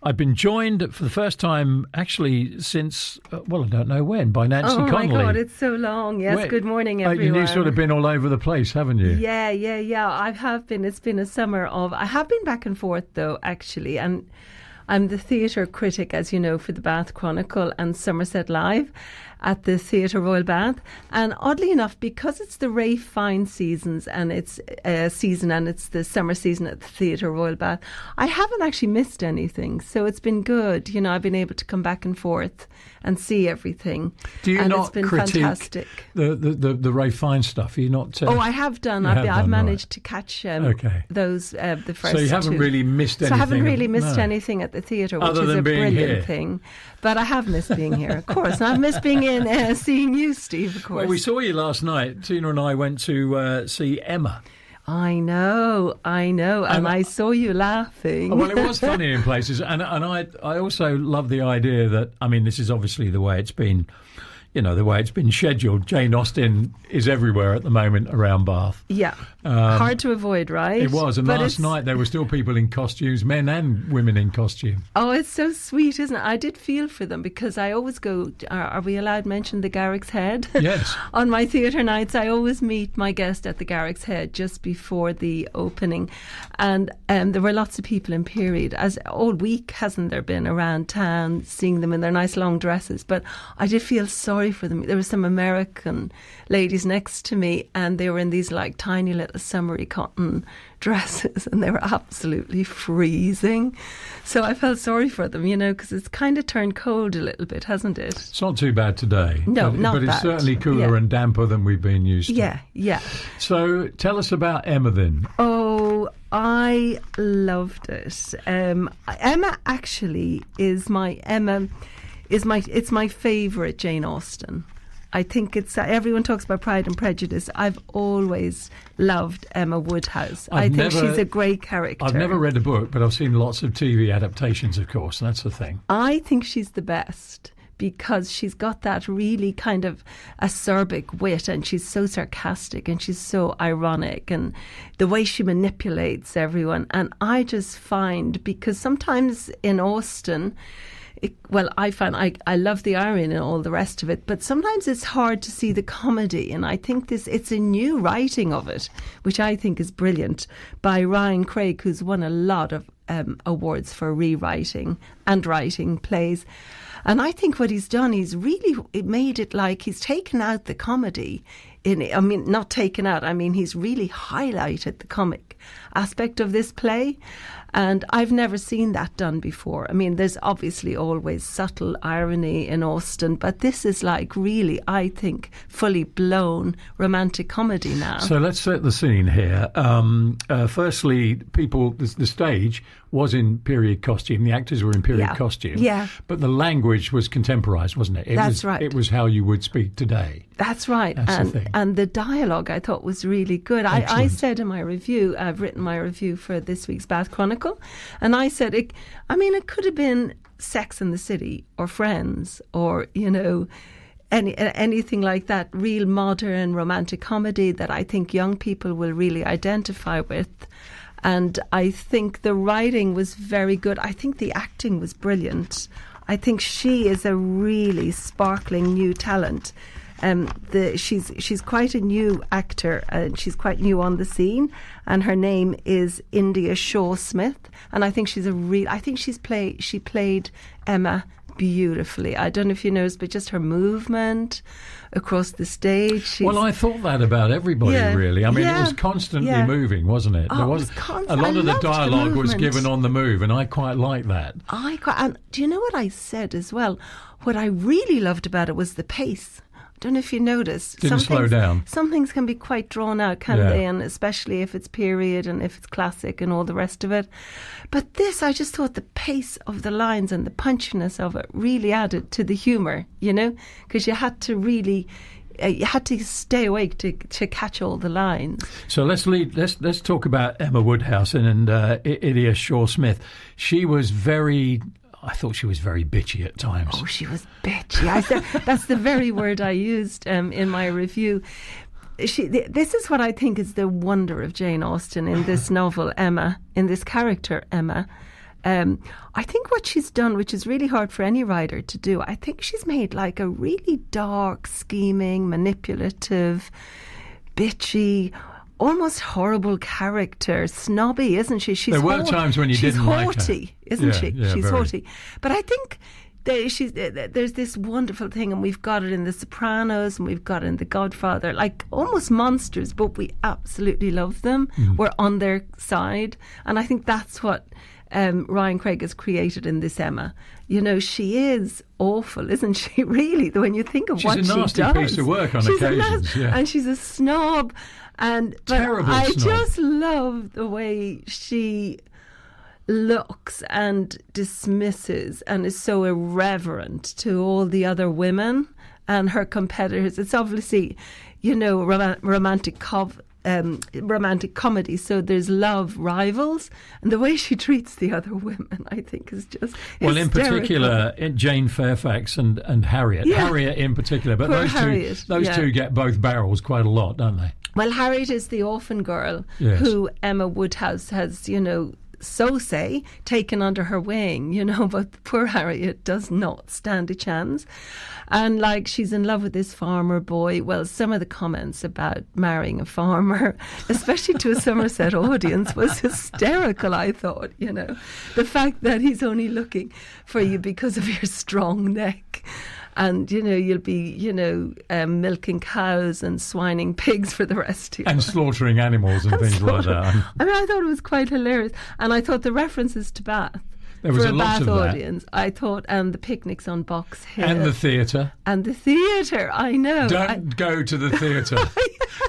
I've been joined for the first time, actually, since, I don't know when, by Nancy Connelly. Oh, my God, it's so long. Yes, good morning, everyone. You've sort of been all over the place, haven't you? Yeah. I have been. It's been a summer of... I have been back and forth, though, actually, and I'm the theatre critic, as you know, for the Bath Chronicle and Somerset Live at the Theatre Royal Bath. And oddly enough, because it's the Ralph Fiennes seasons and it's the summer season at the Theatre Royal Bath, I haven't actually missed anything. So it's been good. You know, I've been able to come back and forth and see everything. Do you not it's been critique fantastic. the Ralph Fiennes stuff? Are you not? I have done. I've managed to catch those the first. So you haven't really missed anything. So I haven't really missed anything at the theatre, which is a brilliant thing. But I have missed being here, of course. And I've missed being in seeing you, Steve, of course. Well, we saw you last night. Tina and I went to see Emma. I know, and I saw you laughing. Well, it was funny in places, and I also love the idea that, I mean, this is obviously the way it's been, the way it's been scheduled. Jane Austen is everywhere at the moment around Bath. Yeah, hard to avoid, right? It was, and last night there were still people in costumes, men and women in costume. Oh, it's so sweet, isn't it? I did feel for them because I always go, are we allowed to mention the Garrick's Head? Yes. On my theatre nights, I always meet my guest at the Garrick's Head just before the opening. And there were lots of people in period, as all week, hasn't there been, around town, seeing them in their nice long dresses. But I did feel sorry for them. There were some American ladies next to me, and they were in these like tiny little summery cotton dresses, and they were absolutely freezing. So I felt sorry for them, because it's kind of turned cold a little bit, hasn't it? It's not too bad today. No, but not bad. But it's certainly cooler and damper than we've been used to. Yeah. So tell us about Emma then. Oh, I loved it. Emma actually is my favourite Jane Austen. I think it's everyone talks about Pride and Prejudice. I've always loved Emma Woodhouse. I think she's a great character. I've never read a book, but I've seen lots of TV adaptations, of course, and that's the thing. I think she's the best because she's got that really kind of acerbic wit, and she's so sarcastic and she's so ironic, and the way she manipulates everyone. And I just find, because sometimes in Austen, I find I love the irony and all the rest of it, but sometimes it's hard to see the comedy, and I think it's a new writing of it, which I think is brilliant, by Ryan Craig, who's won a lot of awards for rewriting and writing plays. And I think what he's done, he's made it like he's taken out the comedy. Not taken out, he's really highlighted the comic aspect of this play. And I've never seen that done before. There's obviously always subtle irony in Austen, but this is like really, I think, fully blown romantic comedy now. So let's set the scene here. Firstly, the stage was in period costume. The actors were in period costume. Yeah. But the language was contemporised, wasn't it? That's right. It was how you would speak today. That's right. That's the thing. And the dialogue I thought was really good. I said in my review, I've written my review for this week's Bath Chronicle, and I said, it could have been Sex and the City or Friends or, anything like that, real modern romantic comedy that I think young people will really identify with. And I think the writing was very good. I think the acting was brilliant. I think she is a really sparkling new talent. She's quite a new actor, and she's quite new on the scene. And her name is India Shaw-Smith, and I think she played Emma beautifully. I don't know if you noticed, but just her movement across the stage. Well, I thought that about everybody, really. It was constantly moving, wasn't it? There was a lot of the dialogue was given on the move, and I quite like that. And do you know what I said as well? What I really loved about it was the pace. I don't know if you noticed. Didn't slow down. Some things can be quite drawn out, can't they? And especially if it's period and if it's classic and all the rest of it. But this, I just thought the pace of the lines and the punchiness of it really added to the humour, because you had to really... you had to stay awake to catch all the lines. So let's talk about Emma Woodhouse and India Shaw-Smith. I thought she was very bitchy at times. Oh, she was bitchy. I said that's the very word I used in my review. This is what I think is the wonder of Jane Austen in this novel, Emma, in this character, Emma. I think what she's done, which is really hard for any writer to do, I think she's made like a really dark, scheming, manipulative, bitchy, almost horrible character, snobby, isn't she? There were times when you didn't like her. She's haughty, isn't she? Yeah, she's very. haughty. But I think there's this wonderful thing, and we've got it in The Sopranos, and we've got it in The Godfather, like almost monsters, but we absolutely love them. We're on their side. And I think that's what Ryan Craig has created in this Emma. You know, she is awful, isn't she? Really, when you think of what she does. She's a nasty piece of work on occasions. And she's a snob. And terrible I snob. just love the way she looks and dismisses and is so irreverent to all the other women and her competitors. It's obviously, you know, romantic comedy, so there's love rivals, and the way she treats the other women, I think, is just hysterical. In particular, Jane Fairfax and Harriet. Yeah. Harriet in particular, but those two get both barrels quite a lot, don't they? Well, Harriet is the orphan girl who Emma Woodhouse has, you know, taken under her wing, you know, but poor Harriet does not stand a chance. And like, she's in love with this farmer boy. Well, some of the comments about marrying a farmer, especially to a Somerset audience, was hysterical, I thought, you know. The fact that he's only looking for you because of your strong neck. And, you know, you'll be, you know, milking cows and swining pigs for the rest of your life. And slaughtering animals and things like that. I mean, I thought it was quite hilarious. And I thought the references to Bath, there was for a a lot Bath of audience, I thaught, and the picnics on Box Hill. And the theatre. And the theatre, I know. Don't go to the theatre,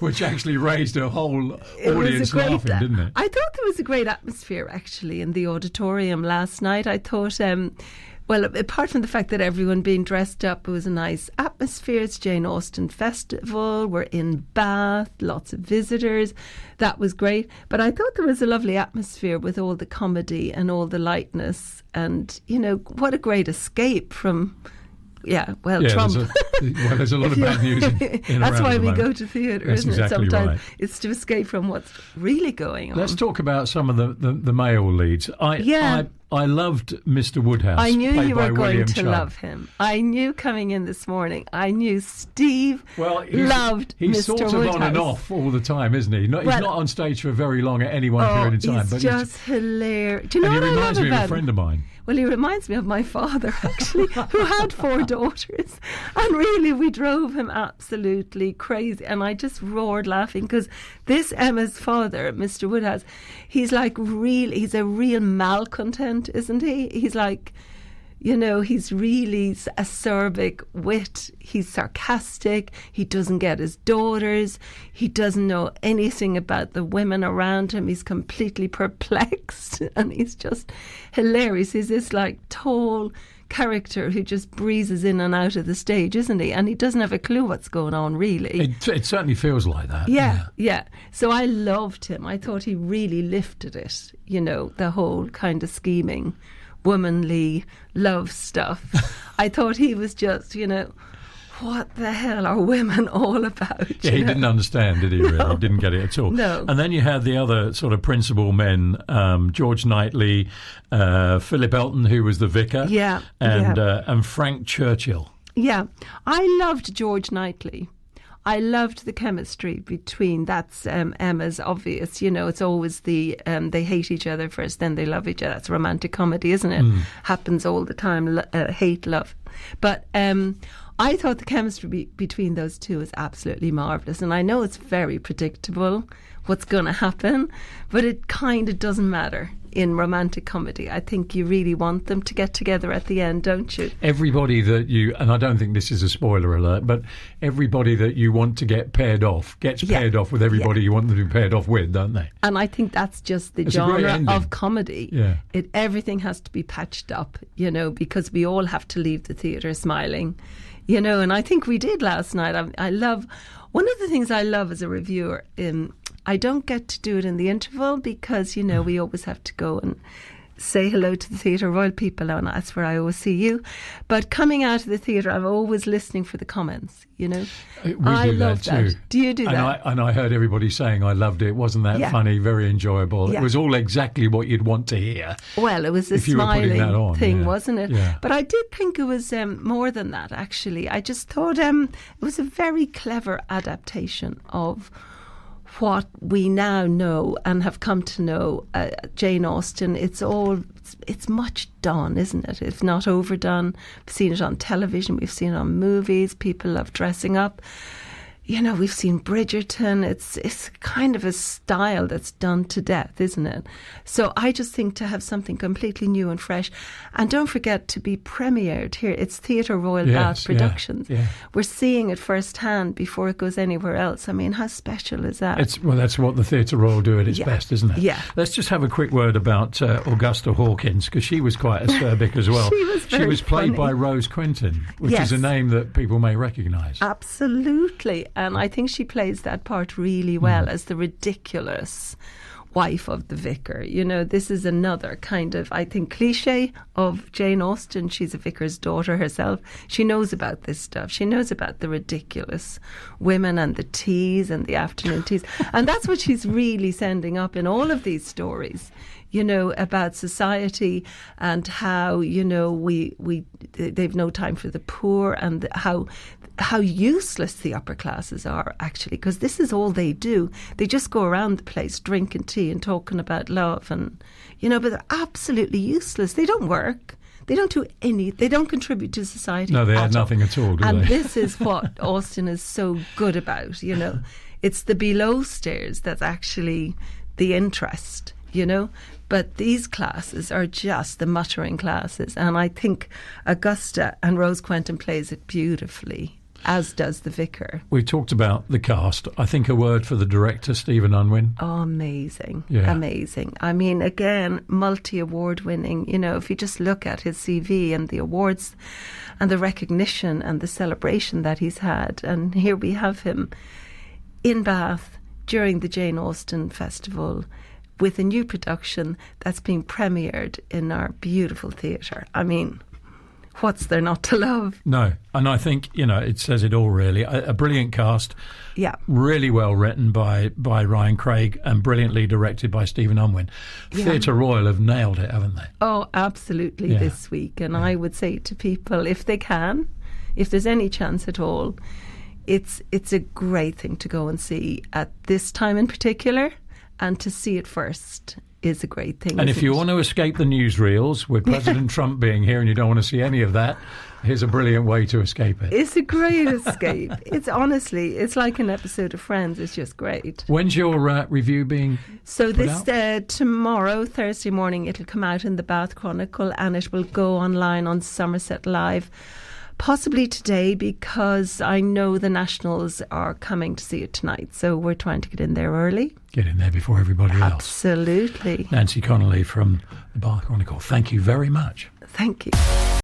which actually raised a whole audience laughing, didn't it? I thought there was a great atmosphere, actually, in the auditorium last night. I thought... well, apart from the fact that everyone being dressed up, it was a nice atmosphere. It's Jane Austen Festival. We're in Bath, lots of visitors. That was great. But I thought there was a lovely atmosphere with all the comedy and all the lightness. And, you know, what a great escape from... Trump. There's a lot of bad news in That's why we moment. go to theatre, That's isn't exactly it? Sometimes right. it's to escape from what's really going on. Let's talk about some of the male leads. I loved Mr. Woodhouse. I knew played you by were going William to Chubb. love him. I knew coming in this morning. I knew Steve loved he's Mr. sort of Woodhouse. on and off all the time, isn't he? He's not on stage for very long at any one period of time. He's just hilarious. Do you know and what he reminds I love me about of a friend of mine. Well, he reminds me of my father, actually, who had 4 daughters. And really, we drove him absolutely crazy. And I just roared laughing because this Emma's father, Mr. Woodhouse, he's a real malcontent, isn't he? He's like... You know, he's really acerbic wit. He's sarcastic. He doesn't get his daughters. He doesn't know anything about the women around him. He's completely perplexed. And he's just hilarious. He's this like tall character who just breezes in and out of the stage, isn't he? And he doesn't have a clue what's going on, really. It certainly feels like that. Yeah. So I loved him. I thought he really lifted it, you know, the whole kind of scheming, womanly love stuff. I thought he was just, you know, what the hell are women all about? Yeah, he didn't understand, did he, really? No. He didn't get it at all. No. And then you had the other sort of principal men, George Knightley, Philip Elton, who was the vicar, and Frank Churchill. Yeah, I loved George Knightley. I loved the chemistry between, that's Emma's obvious, you know, it's always the, they hate each other first, then they love each other. That's romantic comedy, isn't it? Happens all the time, hate, love. But I thought the chemistry between those two was absolutely marvellous. And I know it's very predictable what's going to happen, but it kind of doesn't matter. In romantic comedy, I think you really want them to get together at the end, don't you? Everybody that you, and I don't think this is a spoiler alert, but everybody that you want to get paired off gets paired off with everybody you want them to be paired off with, don't they? And I think that's just the It's genre of comedy. Yeah. Everything has to be patched up, you know, because we all have to leave the theatre smiling, you know, and I think we did last night. I love, one of the things I love as a reviewer, I don't get to do it in the interval because, you know, we always have to go and say hello to the Theatre Royal people, and that's where I always see you. But coming out of the theatre, I'm always listening for the comments, you know. I love that too. Do you do that? And I heard everybody saying I loved it. Wasn't that funny? Very enjoyable. Yeah. It was all exactly what you'd want to hear. Well, it was a smiling thing, wasn't it? Yeah. But I did think it was more than that, actually. I just thought it was a very clever adaptation of what we now know and have come to know, Jane Austen. It's much done, isn't it? It's not overdone. We've seen it on television, we've seen it on movies, people love dressing up. You know, we've seen Bridgerton. It's kind of a style that's done to death, isn't it? So I just think to have something completely new and fresh, and don't forget to be premiered here. It's Theatre Royal Bath Productions. Yeah. We're seeing it firsthand before it goes anywhere else. I mean, how special is that? That's what the Theatre Royal do at its best, isn't it? Yeah. Let's just have a quick word about Augusta Hawkins, because she was quite acerbic as well. She was played funny. by Rose Quentin, which is a name that people may recognise. Absolutely. And I think she plays that part really well as the ridiculous wife of the vicar. You know, this is another kind of, I think, cliche of Jane Austen. She's a vicar's daughter herself. She knows about this stuff. She knows about the ridiculous women and the teas and the afternoon teas. And that's what she's really sending up in all of these stories, you know, about society and how, you know, they've no time for the poor, and how useless the upper classes are, actually, because this is all they do. They just go around the place drinking tea and talking about love, and, you know, but they're absolutely useless. They don't work. They don't do they don't contribute to society. No, they add nothing at all, do they? And this is what Austen is so good about, you know. It's the below stairs that's actually the interest, you know. But these classes are just the muttering classes. And I think Augusta and Rose Quentin plays it beautifully, as does the vicar. We talked about the cast. I think a word for the director, Stephen Unwin. Oh, amazing. Yeah. Amazing. I mean, again, multi-award winning. You know, if you just look at his CV and the awards and the recognition and the celebration that he's had. And here we have him in Bath during the Jane Austen Festival with a new production that's being premiered in our beautiful theatre. I mean, what's there not to love? No, and I think, you know, it says it all, really. A brilliant cast, really well written by Ryan Craig and brilliantly directed by Stephen Unwin. Theatre Royal have nailed it, haven't they? Oh, absolutely, this week. And I would say to people, if they can, if there's any chance at all, it's a great thing to go and see at this time in particular. And to see it first is a great thing. And if you want to escape the newsreels with President Trump being here and you don't want to see any of that, here's a brilliant way to escape it. It's a great escape. It's honestly, it's like an episode of Friends. It's just great. When's your review being put out? Tomorrow, Thursday morning, it'll come out in the Bath Chronicle, and it will go online on Somerset Live. Possibly today, because I know the Nationals are coming to see it tonight. So we're trying to get in there early. Get in there before everybody else. Absolutely. Nancy Connelly from the Bath Chronicle. Thank you very much. Thank you.